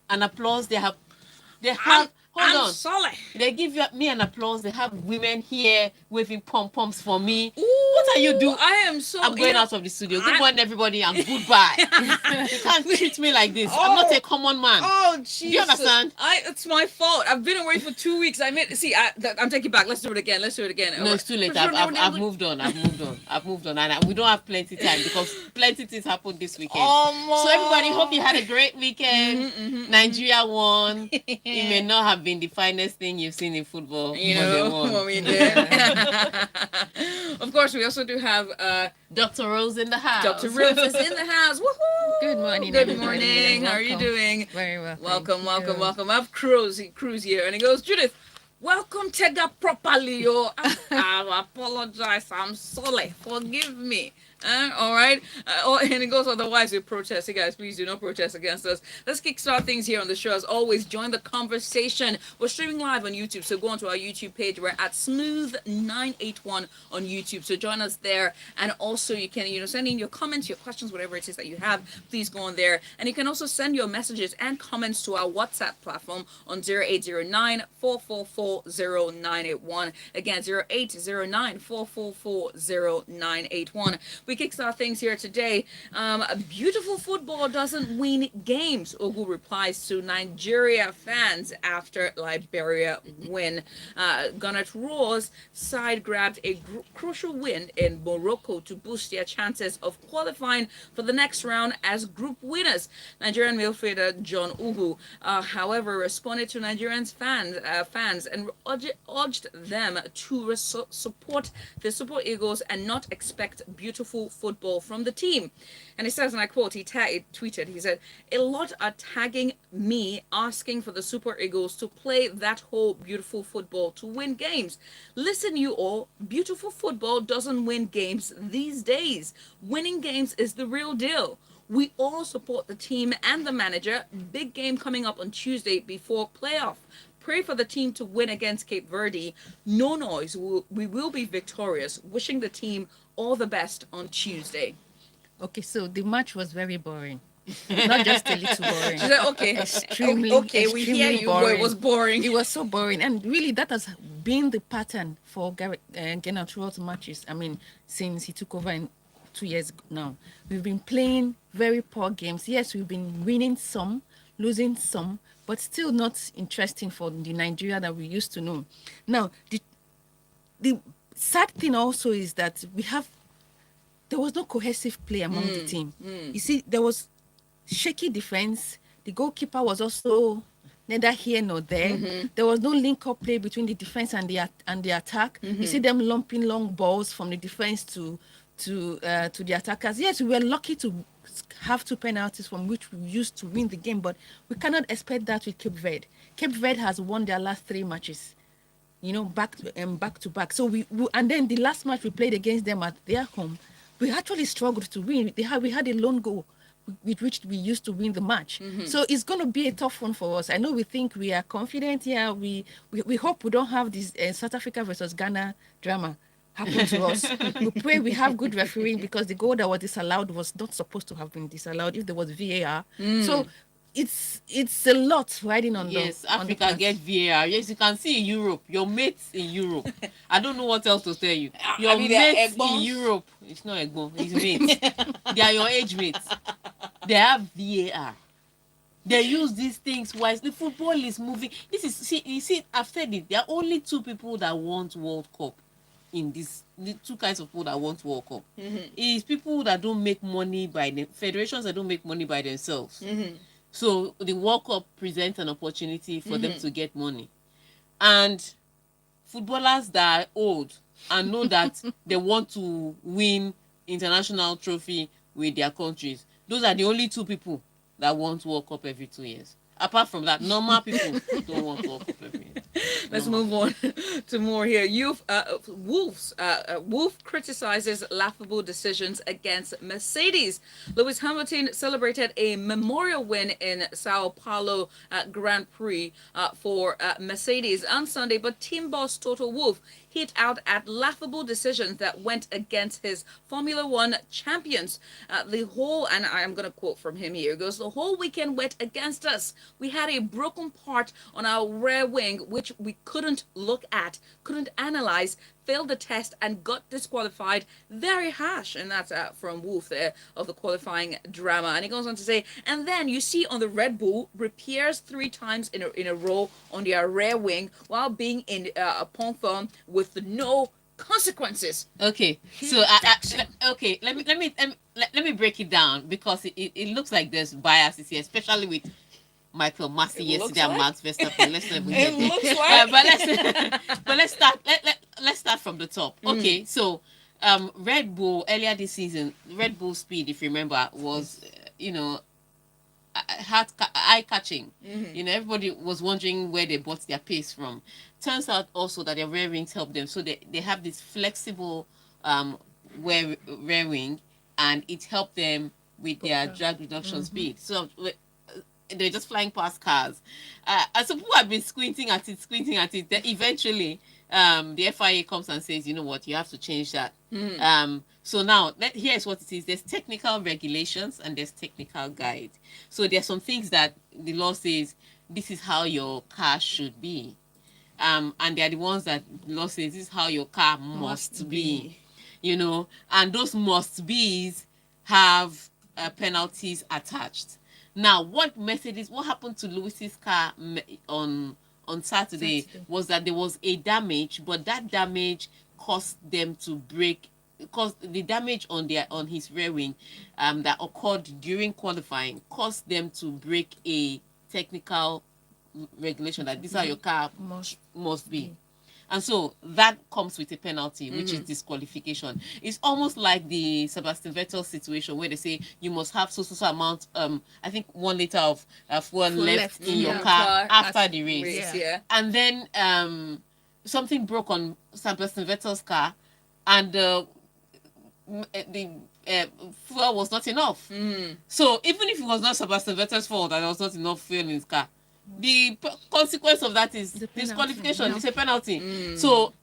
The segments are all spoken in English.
an applause. They have hold I'm on. Soleh. They give me an applause. They have women here waving pom poms for me. What are you Ooh, doing? I am so. I'm going out of the studio. Good morning, everybody, and goodbye. You can't treat me like this. I'm not Oh, a common man. oh Do you Jesus! understand? It's my fault. I've been away for 2 weeks. I'm taking it back. Let's do it again. Let's do it again. No, it's too late. I've moved on. I've moved on, and we don't have plenty time because plenty things happened this weekend. So everybody, hope you had a great weekend. Nigeria won. It may not have been the finest thing you've seen in football, You but they know won. what we did. Of course, we also do have Dr. Rose in the house. Dr. Rose is in the house. Woohoo! Good morning, Good everybody. morning. How are you Welcome. doing? Very well. Welcome, thank welcome, you. welcome. I have Cruz here, and he goes, Judith, welcome Tega properly, yo. I apologize. I'm sorry. Forgive me. All right. And it goes, otherwise we protest. Hey guys, please do not protest against us. Let's kickstart things here on the show. As always, join the conversation. We're streaming live on YouTube, so go onto our YouTube page. We're at Smooth981 on YouTube. So join us there, and also you can send in your comments, your questions, whatever it is that you have. Please go on there, and you can also send your messages and comments to our WhatsApp platform on 0809 444 0981. Again, 0809 444 0981. We kickstart things here today. Beautiful football doesn't win games, Ogu replies to Nigeria fans after Liberia win. Gunnar Roar's side grabbed a crucial win in Morocco to boost their chances of qualifying for the next round as group winners. Nigerian midfielder John Ugu, however, responded to Nigerians fans and urged them to support the Super Eagles and not expect beautiful football from the team. And he says, and I quote, he tweeted, he said, a lot are tagging me asking for the Super Eagles to play that whole beautiful football to win games. Listen, you all, beautiful football doesn't win games these days. Winning games is the real deal. We all support the team and the manager. Big game coming up on Tuesday before playoff. Pray for the team to win against Cape Verde. No noise. We will be victorious. Wishing the team all the best on Tuesday. Okay, so the match was very boring. Not just a little boring. She said, okay, Extremely, okay, we hear extremely you, but it was boring. It was so boring, and really, that has been the pattern for Gennaro Roar's matches. I mean, since he took over in 2 years now, we've been playing very poor games. Yes, we've been winning some, losing some, but still not interesting for the Nigeria that we used to know. Now, the sad thing also is that there was no cohesive play among the team. You see, there was shaky defense. The goalkeeper was also neither here nor there. There was no link-up play between the defense and the attack. You see them lumping long balls from the defense to the attackers. Yes, we were lucky to have 2 penalties from which we used to win the game, but we cannot expect that with Cape Verde. Cape Verde has won their last 3 matches, back to back. So we and then the last match we played against them at their home, we actually struggled to win. We had a lone goal with which we used to win the match. So it's going to be a tough one for us. I know we think we are confident. Yeah, we hope we don't have this South Africa versus Ghana drama happen to us. We pray we have good refereeing, because the goal that was disallowed was not supposed to have been disallowed if there was VAR. So it's a lot riding on Yes, the on the Africa get VAR. Yes, you can see in Europe, your mates in Europe. I don't know what else to tell you. Your mates in Europe, it's not Egbon, it's mates. They are your age mates. They have VAR. They use these things wisely. Football is moving. You see, I've said it. There are only 2 people that want World Cup in this. The 2 kinds of people that want World Cup. It's people that don't make money by the federations that don't make money by themselves. So the World Cup presents an opportunity for them to get money. And footballers that are old and know that they want to win international trophy with their countries, those are the only 2 people that want World Cup every 2 years. Apart from that, normal people don't want World Cup every year. Let's move on to more here. Wolf criticizes laughable decisions against Mercedes. Lewis Hamilton celebrated a memorial win in Sao Paulo Grand Prix for Mercedes on Sunday, but team boss Toto Wolff hit out at laughable decisions that went against his Formula One champions. And I'm going to quote from him here, it goes, the whole weekend went against us. We had a broken part on our rear wing, which we couldn't look at, couldn't analyze, failed the test and got disqualified. Very harsh. And that's from Wolf there of the qualifying drama. And he goes on to say, and then you see on the Red Bull repairs 3 times in a row on their rear wing while being in a pond form with no consequences. Okay, so okay, let me break it down, because it looks like there's biases here, especially with Michael Massey yesterday and Max Verstappen. Let's not even It get looks there. like. But let's start from the top. Okay, so Red Bull earlier this season, Red Bull speed, if you remember, was eye catching. Everybody was wondering where they bought their pace from. Turns out also that their rear wings help them, so they have this flexible rear wing, and it helped them with their drag reduction speed. So they're just flying past cars. And so people have been squinting at it. Then eventually, the FIA comes and says, you know what, you have to change that. So now, here's what it is. There's technical regulations and there's technical guide. So there's some things that the law says, this is how your car should be. And they're the ones that the law says, this is how your car must be. And those must be's have penalties attached. Now, what happened to Lewis's car on Saturday was that there was a damage, but that damage caused them to break, because the damage on his rear wing that occurred during qualifying caused them to break a technical regulation that this is how your car must be. And so that comes with a penalty, which is disqualification. It's almost like the Sebastian Vettel situation where they say you must have so amount, I think 1 liter of fuel left in your car after the race. Yeah. And then something broke on Sebastian Vettel's car, and the fuel was not enough. So even if it was not Sebastian Vettel's fault that there was not enough fuel in his car, the consequence of that is disqualification. It's a penalty. So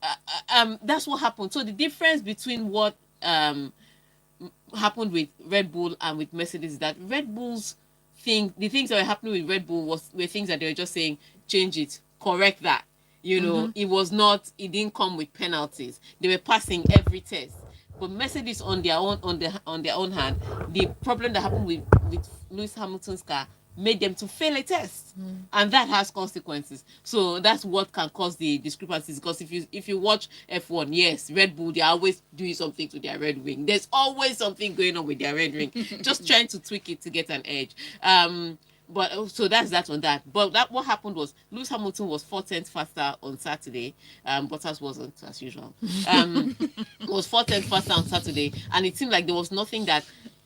that's what happened. So the difference between what happened with Red Bull and with Mercedes is that Red Bull's the things that were happening with Red Bull were things that they were just saying, change it, correct that. It didn't come with penalties. They were passing every test. But Mercedes on their own hand, the problem that happened with Lewis Hamilton's car made them to fail a test, and that has consequences. So that's what can cause the discrepancies, because if you watch F1, yes, Red Bull, they're always doing something to their red wing. There's always something going on with their red wing, just trying to tweak it to get an edge. But so that's that on that. But what happened was Lewis Hamilton was 4/10 faster on Saturday. Bottas wasn't, as usual. Was 4/10 faster on Saturday, and it seemed like there was nothing that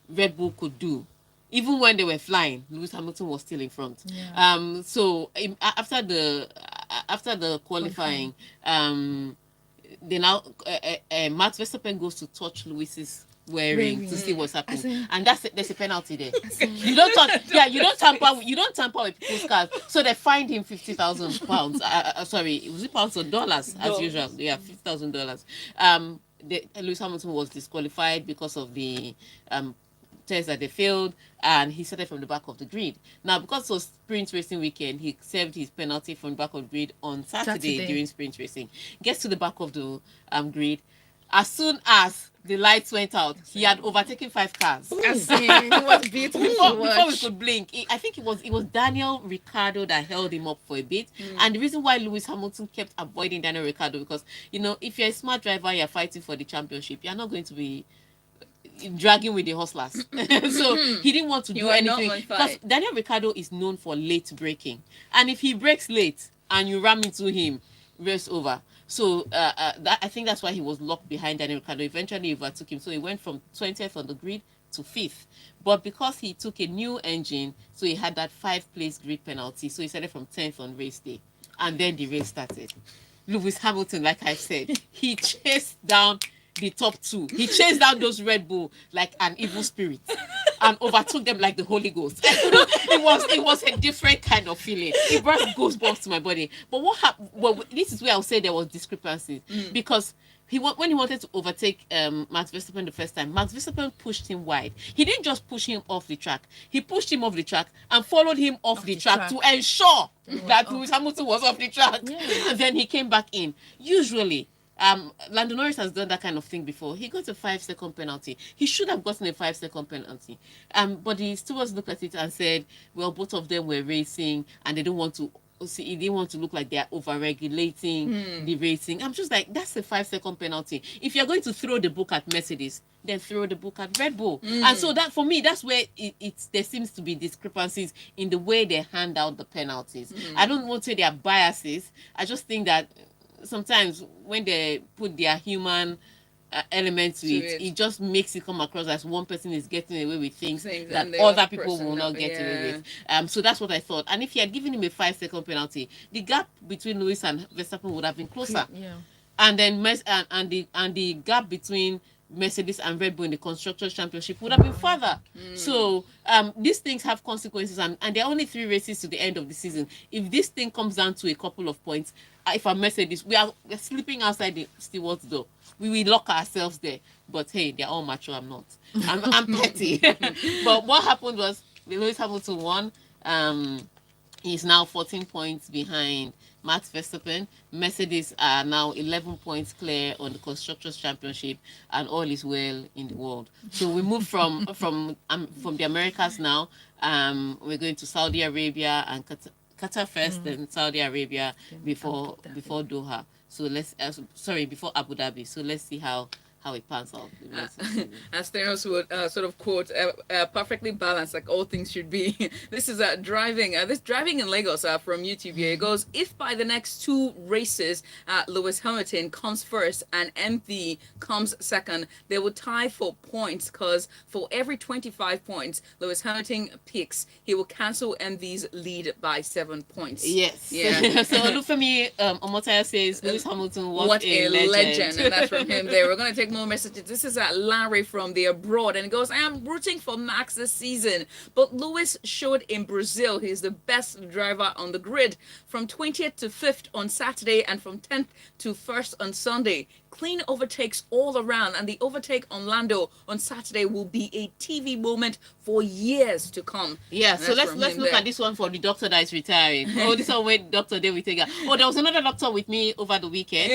Red Bull could do. Even when they were flying, Lewis Hamilton was still in front. Yeah. So after the qualifying, they now Max Verstappen goes to touch Lewis's wearing to see what's happening, and there's a penalty there. You don't tamper with people's cars, so they fined him £50,000. Sorry, was it pounds or dollars as usual? Yeah, $50,000. Lewis Hamilton was disqualified because of the test that they failed, and he started from the back of the grid. Now, because it was sprint racing weekend, he served his penalty from the back of the grid on Saturday during sprint racing. Gets to the back of the grid. As soon as the lights went out, he had overtaken 5 cars. It was beautiful before we could blink. I think it was Daniel Ricciardo that held him up for a bit. And the reason why Lewis Hamilton kept avoiding Daniel Ricciardo, because if you're a smart driver, you're fighting for the championship, you're not going to be dragging with the hustlers. So he didn't want to do anything, because Daniel Ricciardo is known for late braking, and if he brakes late and you ram into him, race over. So I think that's why he was locked behind Daniel Ricciardo. Eventually overtook him, so he went from 20th on the grid to 5th. But because he took a new engine, so he had that 5-place grid penalty, so he started from 10th on race day, and then the race started. Lewis Hamilton, like I said, he chased down the top 2. He chased down those Red Bull like an evil spirit. and overtook them like the Holy Ghost. It was a different kind of feeling. It brought goosebumps to my body. But what happened? Well, this is where I'll say there was discrepancy because when he wanted to overtake Max Verstappen the first time, Max Verstappen pushed him wide. He didn't just push him off the track. He pushed him off the track and followed him off the track to ensure that Lewis Hamilton was off the track. Yeah. And then he came back in. Usually, Lando Norris has done that kind of thing before. He got a 5-second penalty. He should have gotten a 5-second penalty. But the stewards looked at it and said, well, both of them were racing and they didn't want to look like they're over-regulating the racing. I'm just like, that's a 5-second penalty. If you're going to throw the book at Mercedes, then throw the book at Red Bull. And so that, for me, that's where there seems to be discrepancies in the way they hand out the penalties. I don't want to say they are biases. I just think that sometimes when they put their human element to it, it just makes it come across as one person is getting away with things that other people will not get away with. So that's what I thought. And if he had given him a 5-second penalty, the gap between Lewis and Verstappen would have been closer. Yeah. And then the gap between Mercedes and Red Bull in the Constructors' Championship would have been further. So these things have consequences, and there are only 3 races to the end of the season. If this thing comes down to a couple of points, if I'm Mercedes, we're sleeping outside the stewards' door. We will lock ourselves there. But hey, they're all mature. I'm not. I'm petty. But what happened was Lewis Hamilton won. He's now 14 points behind Max Verstappen. Mercedes are now 11 points clear on the Constructors' Championship, and all is well in the world. So we move from the Americas now. We're going to Saudi Arabia and Qatar first, then Saudi Arabia before Doha. So before Abu Dhabi. So let's see how it pans out. As Thanos would sort of quote, perfectly balanced, like all things should be. This is driving in Lagos from YouTube here. It goes, if by the next 2 races, Lewis Hamilton comes first and MV comes second, they will tie for points, because for every 25 points Lewis Hamilton picks, he will cancel MV's lead by 7 points. Yes. Yeah. So Olufemi Omotaya says, Lewis Hamilton, what a legend. And that's from him there. We're going to take more messages. This is Larry from the abroad, and it goes, I am rooting for Max this season, but Lewis showed in Brazil he's the best driver on the grid. From 20th to 5th on Saturday and from 10th to 1st on Sunday. Clean overtakes all around, and the overtake on Lando on Saturday will be a TV moment for years to come. Yeah, so let's look at this one for the doctor that is retiring. This one with Dr. David Tega. There was another doctor with me over the weekend.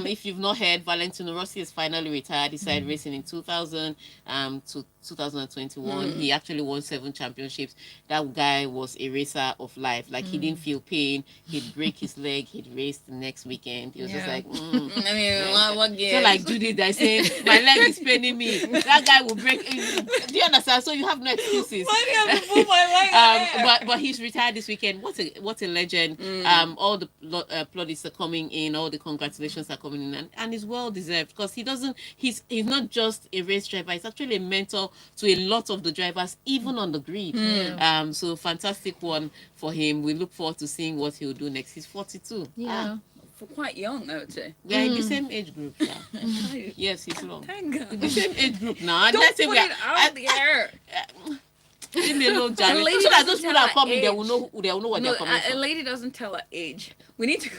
If you've not heard, Valentino Rossi is finally retired. He started racing in 2000 to 2021. He actually won 7 championships. That guy was a racer of life. Like, he didn't feel pain. He'd break his leg. He'd race the next weekend. He was just like, I mean, what so like Judith, I say, my leg is paining me. That guy will break. Do you understand? So you have no excuses. Why do you have to pull my leg? But he's retired this weekend. What a legend. All the plaudits are coming in. All the congratulations are coming in, and it's well deserved, because he's not just a race driver. He's actually a mentor to a lot of the drivers, even on the grid. So fantastic one for him. We look forward to seeing what he'll do next. He's 42. Yeah. For quite young, I would say. Yeah, in the same age group. Yeah. Yes, he's long. Thank God. In the same age group now. Don't put it out there. Leave me alone, Jerry. So that those people that come in, they will know what they're coming from. A lady doesn't tell her age. We need to.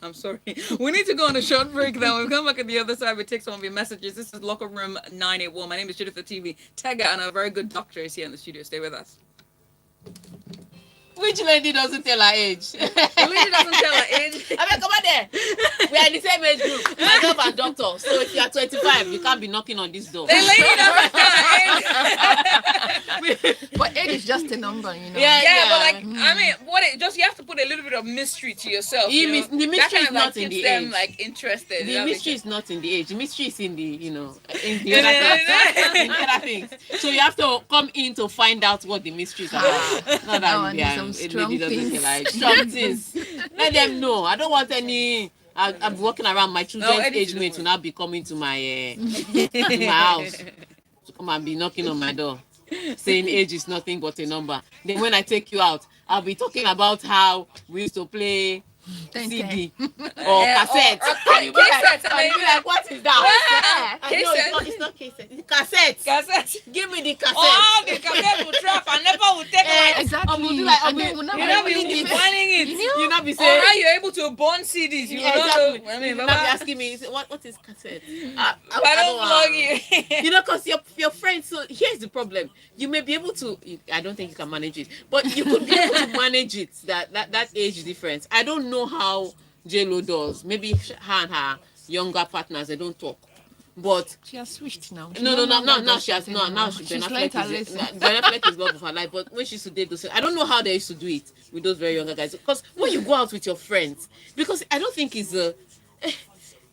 I'm sorry. We need to go on a short break now. We'll come back at the other side. We take some of your messages. This is Locker Room 981. My name is Judith the TV. Tega, and a very good doctor is here in the studio. Stay with us. Which lady doesn't tell her age? The lady doesn't tell her age. I mean, come on there. We are in the same age group. Myself and doctor. So if you are 25, you can't be knocking on this door. The lady doesn't tell her age. But age is just a number, you know. Yeah. But like, I mean, you have to put a little bit of mystery to yourself. The mystery is not in the age. Like interested. The mystery is not in the age. The mystery is in the other things. So you have to come in to find out what the mystery is about. Not that strong things. Strong things. Let them know. I don't want any. I'm walking around my children's age mates will now be coming to my my house to come and be knocking on my door, saying age is nothing but a number. Then when I take you out, I'll be talking about how we used to play CD or Yeah, cassette. or And you'll be like, cassette, and you'll be like, what is that? Yeah. I know Cassette. it's not cassette. It's cassette. Cassette. Give me the cassette. Oh, the cassette will trap and never will take light. Exactly. We'll do like, And okay, then we'll not You be know, able be to wanting it. you not be Or saying. how you're able to burn CDs. You Yeah, don't exactly. know. I mean, You not Baba, be asking me, say, what is cassette? I don't know. vlog you. You know, because your friends. So here's the problem: you may be able to. I don't think you can manage it, but you could be able to manage it. That age difference. I don't know how J-Lo does. Maybe her and her younger partners they don't talk, but She has switched now. now she has not. now she She's Ben learned her Affleck is lesson. Ben Affleck is love of her life. But when she used to date those, I don't know how they used to do it with those very younger guys. Because when you go out with your friends, because I don't think it's a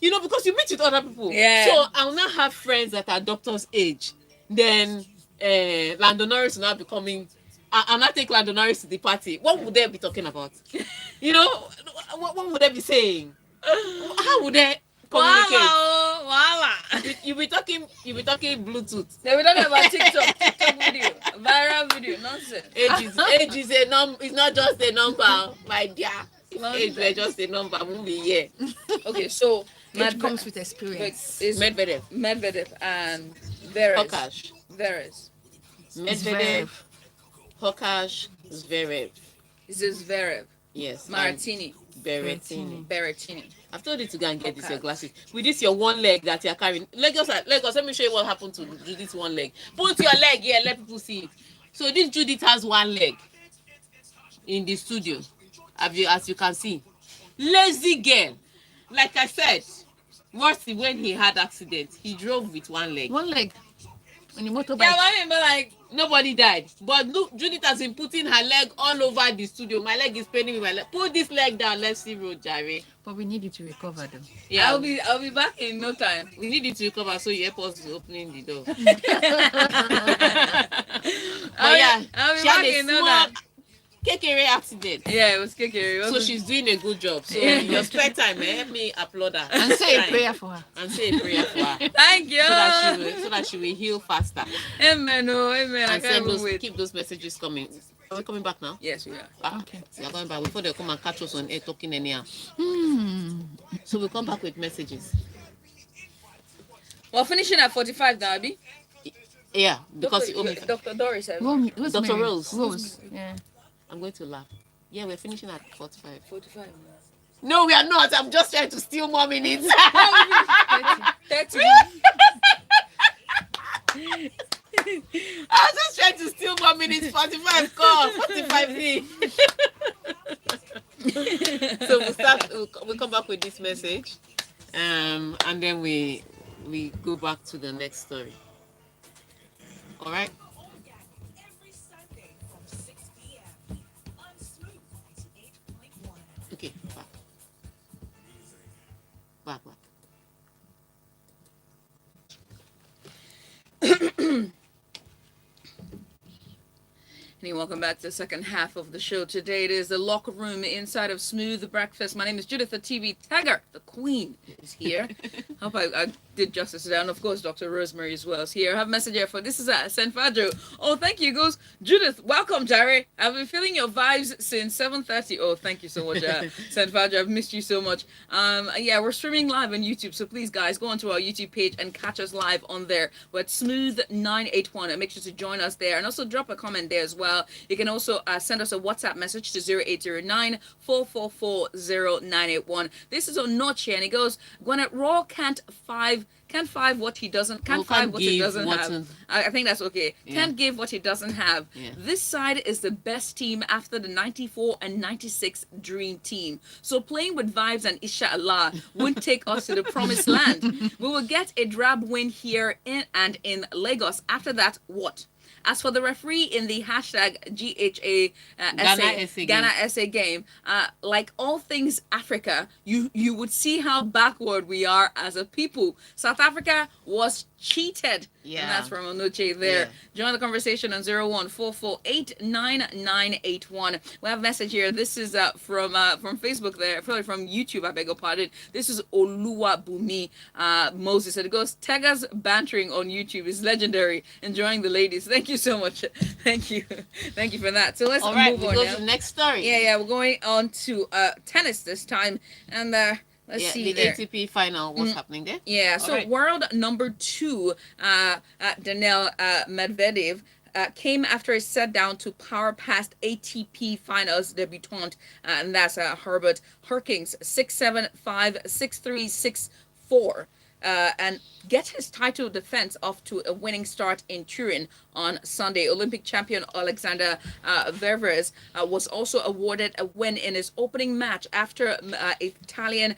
you know, because you meet with other people. Yeah. So I'll now have friends that are doctor's age. Then Lando Norris will now be coming. I'll not take Lando Norris to the party. What would they be talking about? You know, what would they be saying? How would they communicate? Voila. You be talking Bluetooth. They were talking about TikTok video, viral video, nonsense. Age is a it's not just a number, my dear. Age is just a number, movie here. Okay, so It comes with experience. is Medvedev, and Veres. Hokash, Veres. Medvedev, Hokash, Zverev. Is this Zverev? Yes. Maratini. Berrettini. Berrettini. I've told you to go and get this Okay. your glasses. With this your one leg that you're carrying. Lagos, let me show you what happened to Judith's one leg. Put your leg here, let people see it. So this Judith has one leg in the studio. As you can see. Lazy girl. Like I said, Mercy, when he had accident, he drove with one leg. One leg on the motorbike. Yeah, I mean, but like, Nobody died. But look, Judith has been putting her leg all over the studio. My leg is paining me. My leg. Put this leg down. Let's see road, Jare. But we need it to recover though. Yeah, I'll be back in no time. we need it to recover so you help us with opening the door. But yeah, I'll be she had back a in no small time. Kekere accident. Yeah, it was kekere. So she's doing a good job. So Yeah. in your spare time, help me applaud her. And say a Try. prayer for her. And say a prayer for her. Thank you. So that she will heal faster. Amen. Oh, amen. I And can't send even those, wait. keep those messages coming. Are we coming back now? Yes, we are. Okay. You're going back before they come and catch us on air talking anyhow. Hmm. So we'll come back with messages. We're finishing at 45 now, Abby. Yeah, because you owe me. Dr. Doris. Dr. Rose. Rose. Yeah. I'm going to laugh. Yeah, we're finishing at 45. 45. No, we are not. I'm just trying to steal more minutes. 30. I was just trying to steal more minutes. 45 call. 45 me. So we'll come back with this message. And then we go back to the next story. All right? Okay, back. Hey, welcome back to the second half of the show. Today it is the locker room inside of Smooth Breakfast. My name is Judith, the TV tagger. The queen is here. Hope I did justice to that. And of course, Dr. Rosemary as well is here. I have a message here for this is Senfadro. Oh, thank you. It goes, Judith, welcome, Jerry. I've been feeling your vibes since 7:30. Oh, thank you so much, Senfadro. I've missed you so much. Yeah, we're streaming live on YouTube. So please, guys, go onto our YouTube page and catch us live on there. We're at Smooth981 and make sure to join us there. And also drop a comment there as well. You can also send us a WhatsApp message to 0809-444-0981. This is on Notch here, and it goes, Gwyneth Raw can't five what he doesn't what he doesn't have. I think that's okay. Yeah. Can't give what he doesn't have. Yeah. This side is the best team after the 94 and 96 dream team. So playing with vibes and inshallah won't take us to the promised land. We will get a drab win here in Lagos. After that, what? As for the referee in the hashtag Ghana essay game, like all things Africa, you would see how backward we are as a people. South Africa was cheated. Yeah. And that's from Onuche there. Yeah. Join the conversation on 0144899981. We have a message here. This is from Facebook there, probably from YouTube, I beg your pardon. This is Oluwa Bumi Moses. And it goes, Tega's bantering on YouTube is legendary. Enjoying the ladies. Thank you so much. Thank you. Thank you for that. So let's All right, move we on go now. to the next story. Yeah, we're going on to tennis this time. And let's see the there. ATP final. What's happening there? Yeah, so right. world number 2, Daniil Medvedev, came after a set down to power past ATP finals debutant, and that's Herbert Hurkacz, 6-7, 5, 6-3, 6-4. And get his title defense off to a winning start in Turin on Sunday. Olympic champion Alexander Zverev was also awarded a win in his opening match after Italian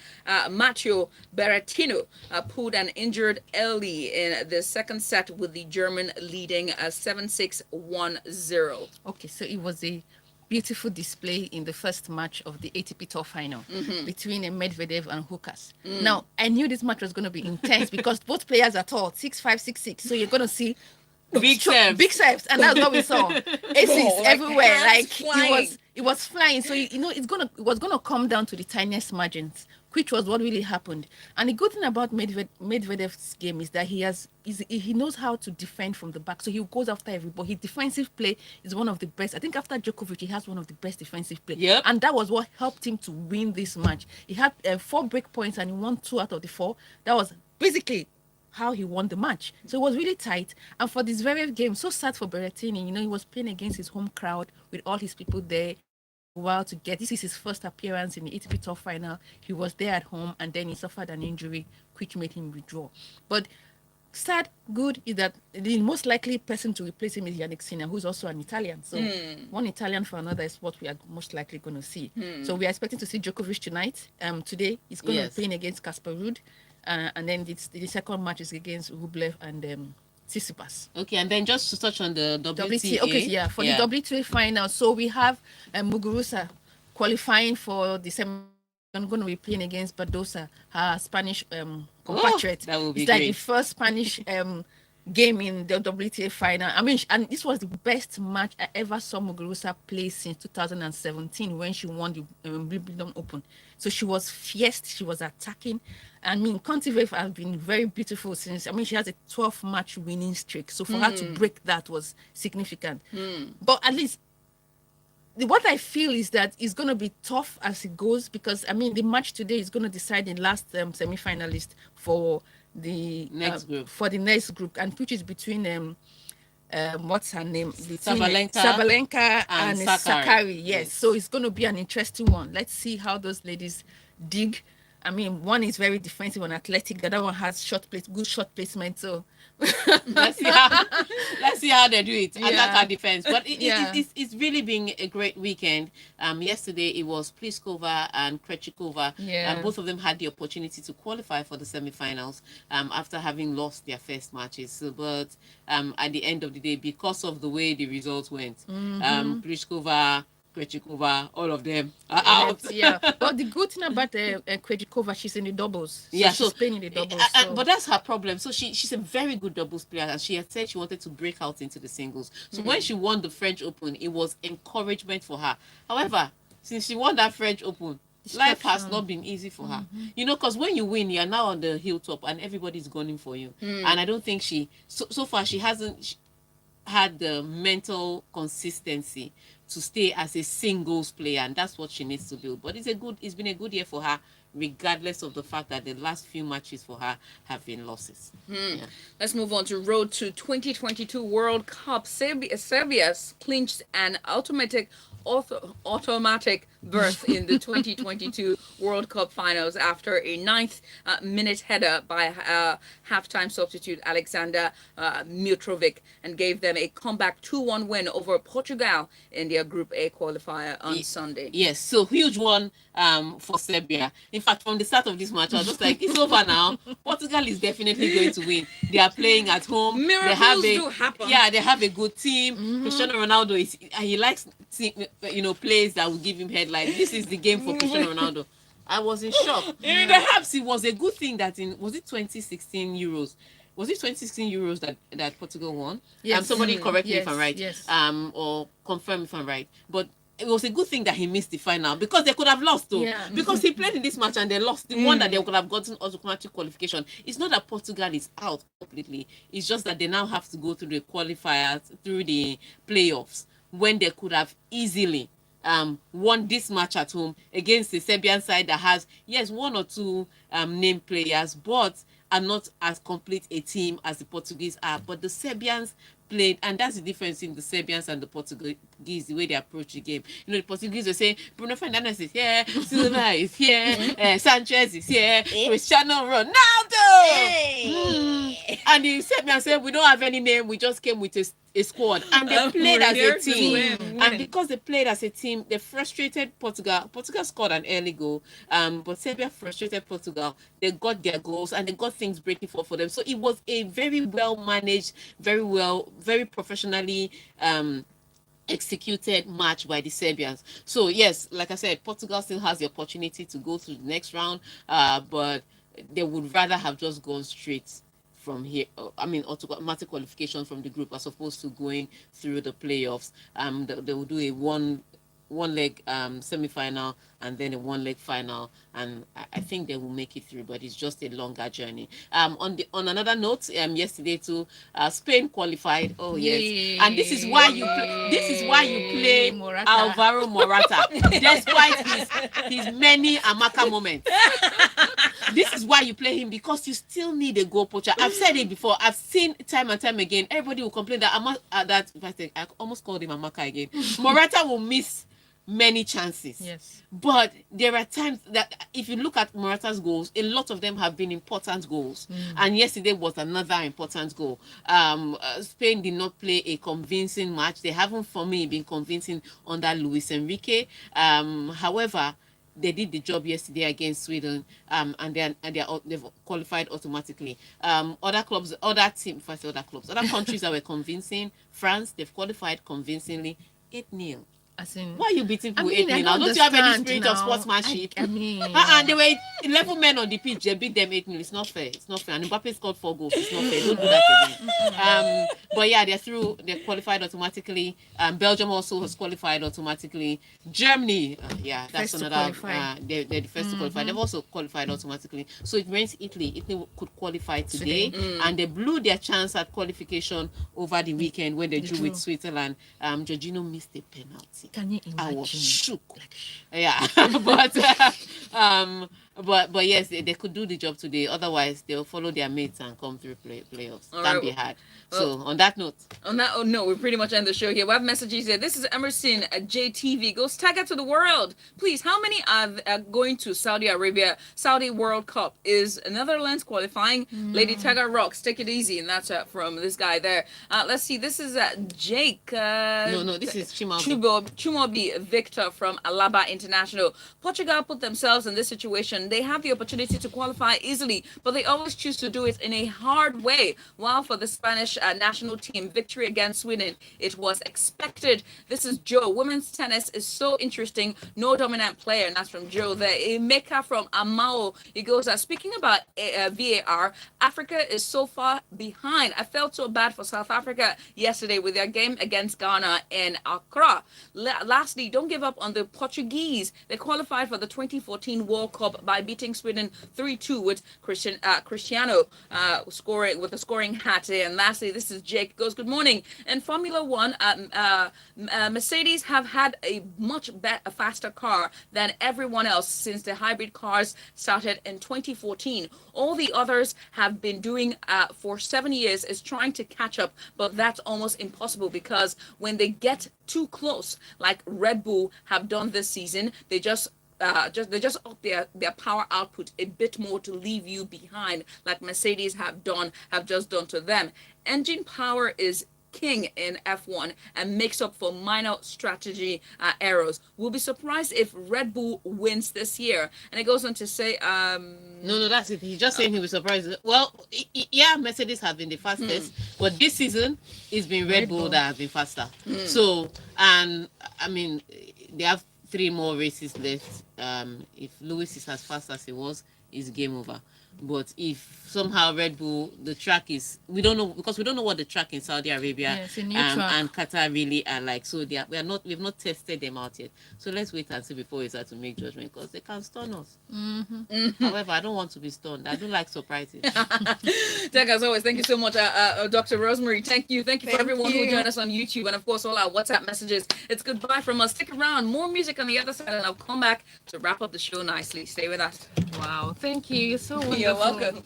Matteo Berrettini pulled an injured early in the second set, with the German leading 7-6, 1-0. Okay, so it was a beautiful display in the first match of the ATP Tour final between Medvedev and Hurkacz. Now, I knew this match was going to be intense because both players are tall, 6'5", 6'6". So you're going to see Big serves. big serves, and that's what we saw. Aces like everywhere, hands like flying. it was flying. So it was gonna come down to the tiniest margins, which was what really happened. And the good thing about Medvedev's game is that he knows how to defend from the back. So he goes after everybody. His defensive play is one of the best. I think after Djokovic, he has one of the best defensive play. Yep. And that was what helped him to win this match. He had 4 break points and he won 2 out of the 4. That was basically how he won the match. So it was really tight. And for this very game, so sad for Berrettini. He was playing against his home crowd with all his people there. While to get this is his first appearance in the ATP Tour final. He was there at home, and then he suffered an injury which made him withdraw. But sad, good is that the most likely person to replace him is Yannick Sinner, who's also an Italian. So one Italian for another is what we are most likely going to see. So we are expecting to see Djokovic tonight. Today he's going to be playing against Casper Ruud, and then the second match is against Rublev and Tsitsipas. Okay, and then just to touch on the WTA. Okay, yeah, for the WTA final. So we have Muguruza qualifying for the semi. I'm going to be playing against Badosa, her Spanish compatriot. That will be it's like great. the first Spanish game in the WTA final. I mean, and this was the best match I ever saw Muguruza play since 2017 when she won the Wimbledon Open. So she was fierce, she was attacking. I mean, Kontaveit has been very beautiful since. I mean, she has a 12-match winning streak. So for her to break that was significant. But at least what I feel is that it's going to be tough as it goes, because I mean the match today is going to decide the last semi-finalist for the next group, and which is between what's her name, Sabalenka and Sakkari. Yes, so it's going to be an interesting one. Let's see how those ladies dig. I mean, one is very defensive and athletic. The other one has good shot placement. So let's see how they do it. Attack and defense. But it's really been a great weekend. Yesterday it was Pliskova and Krejcikova. And both of them had the opportunity to qualify for the semi-finals after having lost their first matches. So, but at the end of the day, because of the way the results went, Pliskova, Krejcikova, all of them are out. Yeah, but the good thing about Krejcikova, she's in the doubles. So she's playing in the doubles. But that's her problem. So she's a very good doubles player, and she had said she wanted to break out into the singles. So when she won the French Open, it was encouragement for her. However, since she won that French Open, life has not been easy for her. Because when you win, you're now on the hilltop, and everybody's gunning for you. And I don't think so far she hasn't had the mental consistency to stay as a singles player, and that's what she needs to build. But it's been a good year for her, regardless of the fact that the last few matches for her have been losses. Let's move on to road to 2022 World Cup. Serbia's clinched an automatic berth in the 2022 World Cup finals after a 9th-minute header by halftime substitute Alexander Mitrovic, and gave them a comeback 2-1 win over Portugal in their Group A qualifier on Sunday. Yes, so huge one for Serbia. In fact, from the start of this match, I was just like, it's over now. Portugal is definitely going to win. They are playing at home. Miracles do happen. Yeah, they have a good team. Cristiano Ronaldo he likes plays that will give him headlines. This is the game for Cristiano Ronaldo. I was in shock. Perhaps it was a good thing that was it 2016 Euros? was it 2016 Euros that Portugal won? Yes. Somebody correct me if I'm Yes, right. yes. Or confirm if I'm right. But it was a good thing that he missed the final because they could have lost though. Yeah. Because he played in this match and they lost the one that they could have gotten automatic qualification. It's not that Portugal is out completely. It's just that they now have to go through the qualifiers, through the playoffs, when they could have easily won this match at home against the Serbian side that has, yes, one or two named players, but are not as complete a team as the Portuguese are. But the Serbians played, and that's the difference in the Serbians and the Portuguese, the way they approach the game. You know, the Portuguese will say, Bruno Fernandes is here, Silva is here, Sanchez is here, Cristiano Ronaldo! And the Serbians said, we don't have any name, we just came with a squad. And they played as a team. And because they played as a team, they frustrated Portugal. Portugal scored an early goal, but Serbia frustrated Portugal. They got their goals and they got things breaking for them. So it was a very well managed, very professionally executed match by the Serbians. So yes, like I said, Portugal still has the opportunity to go to the next round, but they would rather have just gone straight from here. I mean, automatic qualification from the group as opposed to going through the playoffs. They will do a one leg semi-final and then a one leg final, and I think they will make it through, but it's just a longer journey. On another note, yesterday too, Spain qualified. Oh yes, and this is why you play Morata. Alvaro Morata despite his many Amaka moments. This is why you play him, because you still need a goal poacher. I've said it before. I've seen time and time again. Everybody will complain that I almost called him Amaka again. Morata will miss many chances. Yes. But there are times that if you look at Morata's goals, a lot of them have been important goals. And yesterday was another important goal. Spain did not play a convincing match. They haven't, for me, been convincing under Luis Enrique. However, they did the job yesterday against Sweden, and they've qualified automatically. Other countries that were convincing. France, they've qualified convincingly, 8-0. As in, Why are you beating people 8-0 I now? Don't you have any understand spirit now. of sportsmanship? I mean, And they were 11 men on the pitch. They beat them 8-0. It's not fair. It's not fair. And Mbappe scored 4 goals. It's not fair. Don't do that again. But yeah, they're through. They're qualified automatically. Belgium also has qualified automatically. Germany, that's First to another. qualify. They're the first to qualify. They've also qualified automatically. So it means Italy. Italy could qualify today, and they blew their chance at qualification over the weekend when they drew with Switzerland. Jorginho missed a penalty. can you I imagine? was shook. Yeah, but yes, they could do the job today. Otherwise, they'll follow their mates and come through playoffs. All That'd right, be hard. well- So on that note, No, we pretty much end the show here. We have messages here. This is Emerson at JTV. Goes Tiger to the world. Please, how many are going to Saudi Arabia? Saudi World Cup is Netherlands qualifying. Lady Tiger rocks. Take it easy. And that's from this guy there. Let's see. This is Jake. no, this is Chimaobi. Chumobi Victor from Alaba International. Portugal put themselves in this situation. They have the opportunity to qualify easily, but they always choose to do it in a hard way. While for the Spanish national team, victory against Sweden, it was expected. This is Joe. Women's tennis is so interesting. No dominant player, and that's from Joe there. Emeka from Amao. He goes, speaking about VAR, Africa is so far behind. I felt so bad for South Africa yesterday with their game against Ghana in Accra. Lastly, don't give up on the Portuguese. They qualified for the 2014 World Cup by beating Sweden 3-2 with Cristiano scoring with a scoring hat. And lastly, this is Jake. Goes, good morning. In Formula One, Mercedes have had a much faster car than everyone else since the hybrid cars started in 2014. All the others have been doing for 7 years is trying to catch up, but that's almost impossible because when they get too close, like Red Bull have done this season, they just up their power output a bit more to leave you behind, like Mercedes have just done to them. Engine power is king in F1 and makes up for minor strategy errors. We'll be surprised if Red Bull wins this year. And it goes on to say, No, that's it. He's just saying he was surprised. Well, yeah, Mercedes have been the fastest, but this season it's been Red Bull that have been faster. So, and I mean, they have 3 more races left. If Lewis is as fast as he was, it's game over. But if somehow Red Bull, the track is, we don't know, because we don't know what the track in Saudi Arabia Yeah, it's a new track. and Qatar really are like. So we've not tested them out yet. So let's wait and see before we start to make judgment, because they can stun us. However, I don't want to be stunned. I don't like surprises. Tech, as always, thank you so much, Dr. Rosemary. Thank you for Thank everyone who you. joined us on YouTube, and of course all our WhatsApp messages. It's goodbye from us. Stick around, more music on the other side, and I'll come back to wrap up the show nicely. Stay with us. Wow, thank you. You're so wonderful. You're welcome.